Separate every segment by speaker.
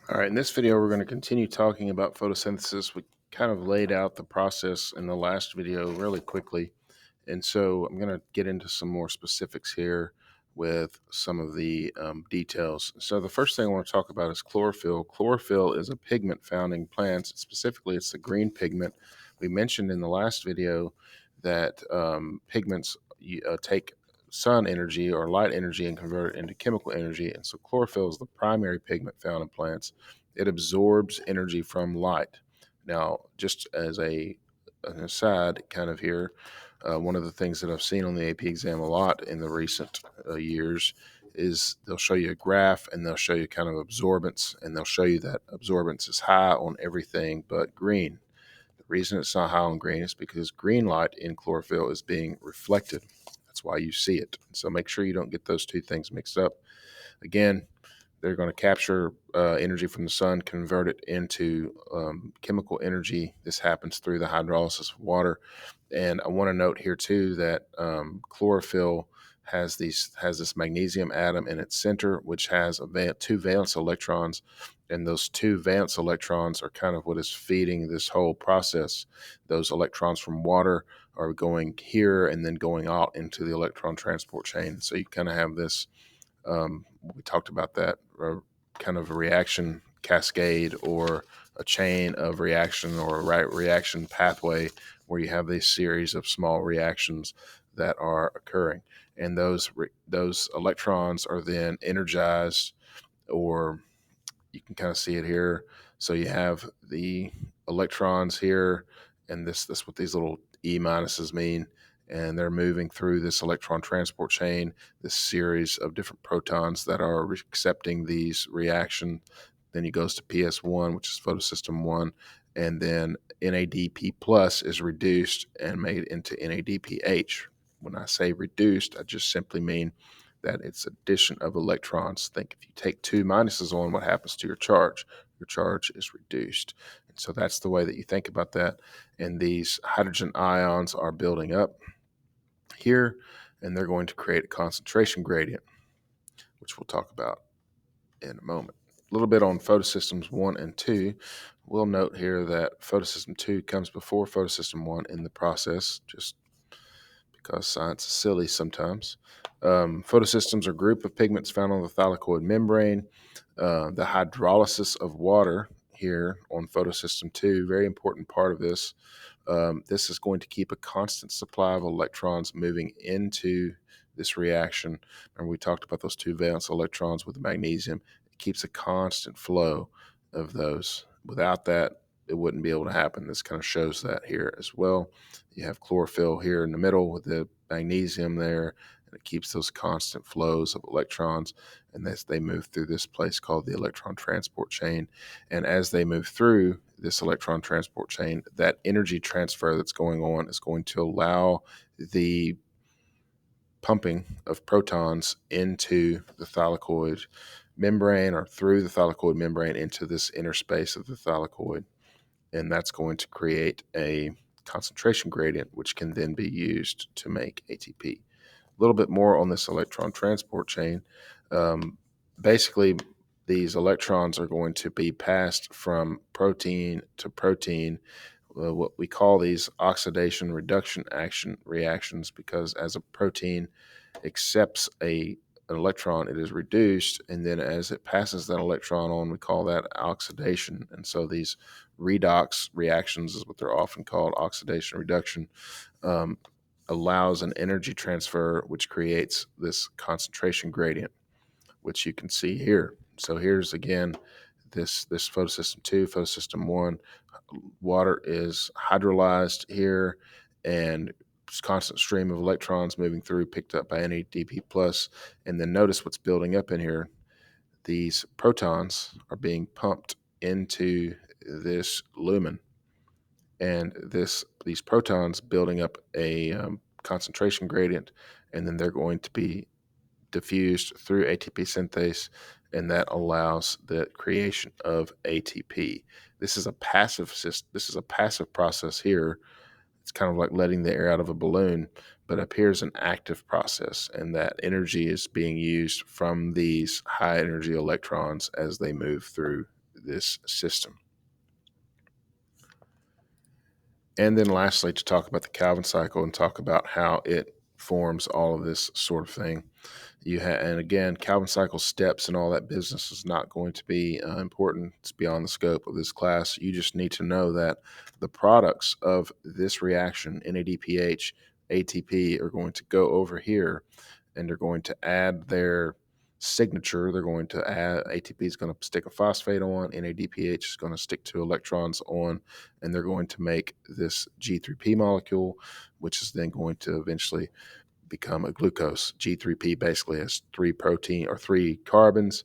Speaker 1: All right, in this video, we're going to continue talking about photosynthesis. We kind of laid out the process in the last video really quickly. And so I'm going to get into some more specifics here with some of the details. So the first thing I want to talk about is chlorophyll. Chlorophyll is a pigment found in plants. Specifically, it's the green pigment. We mentioned in the last video that pigments take sun energy or light energy and convert it into chemical energy. And so chlorophyll is the primary pigment found in plants. It absorbs energy from light. Now, just as an aside, kind of here, one of the things that I've seen on the AP exam a lot in the recent years is they'll show you a graph and they'll show you kind of absorbance, and they'll show you that absorbance is high on everything but green. The reason it's not high on green is because green light in chlorophyll is being reflected. That's why you see it. So make sure you don't get those two things mixed up. Again, they're going to capture energy from the sun, convert it into chemical energy. This happens through the hydrolysis of water. And I want to note here too that chlorophyll has this magnesium atom in its center, which has two valence electrons, and those two valence electrons are kind of what is feeding this whole process. Those electrons from water are going here and then going out into the electron transport chain. So you kind of have this. We talked about that kind of a reaction cascade or a chain of reaction or a reaction pathway where you have this series of small reactions that are occurring, and those electrons are then energized, or you can kind of see it here. So you have the electrons here, and that's what these little E minuses mean, and they're moving through this electron transport chain, this series of different protons that are accepting these reactions. Then it goes to PS1, which is photosystem 1, and then NADP plus is reduced and made into NADPH. When I say reduced, I just simply mean that it's addition of electrons. Think if you take two minuses on, what happens to your charge? Your charge is reduced. And so that's the way that you think about that. And these hydrogen ions are building up here, and they're going to create a concentration gradient, which we'll talk about in a moment. A little bit on photosystems 1 and 2. We'll note here that photosystem 2 comes before photosystem 1 in the process, just because science is silly sometimes. Photosystems are a group of pigments found on the thylakoid membrane. The hydrolysis of water here on photosystem 2, very important part of this. This is going to keep a constant supply of electrons moving into this reaction. And we talked about those two valence electrons with the magnesium. It keeps a constant flow of those. Without that, it wouldn't be able to happen. This kind of shows that here as well. You have chlorophyll here in the middle with the magnesium there, and it keeps those constant flows of electrons, and as they move through this place called the electron transport chain. And as they move through this electron transport chain, that energy transfer that's going on is going to allow the pumping of protons into the thylakoid membrane or through the thylakoid membrane into this inner space of the thylakoid. And that's going to create a concentration gradient, which can then be used to make ATP. A little bit more on this electron transport chain. Basically, these electrons are going to be passed from protein to protein, what we call these oxidation reduction action reactions, because as a protein accepts an electron, it is reduced, and then as it passes that electron on, we call that oxidation. And so these redox reactions is what they're often called, oxidation reduction, allows an energy transfer, which creates this concentration gradient, which you can see here. So here's again this photosystem 2, photosystem 1. Water is hydrolyzed here, and constant stream of electrons moving through, picked up by NADP plus. And then notice what's building up in here. These protons are being pumped into this lumen, and these protons building up a concentration gradient, and then they're going to be diffused through ATP synthase, and that allows the creation of ATP. This is a passive process here. It's kind of like letting the air out of a balloon, but up here is an active process, and that energy is being used from these high energy electrons as they move through this system. And then lastly, to talk about the Calvin cycle and talk about how it forms all of this sort of thing. And again, Calvin cycle steps and all that business is not going to be important. It's beyond the scope of this class. You just need to know that the products of this reaction, NADPH, ATP, are going to go over here and they're going to add their signature. They're going to add, ATP is going to stick a phosphate on, NADPH is going to stick two electrons on, and they're going to make this G3P molecule, which is then going to eventually become a glucose. G3P basically has three carbons,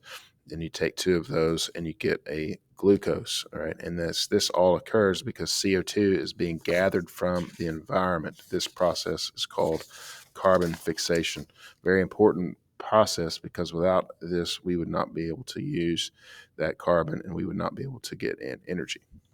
Speaker 1: and you take two of those and you get a glucose. All right, and this all occurs because CO2 is being gathered from the environment. This process is called carbon fixation. Very important process, because without this we would not be able to use that carbon and we would not be able to get in energy.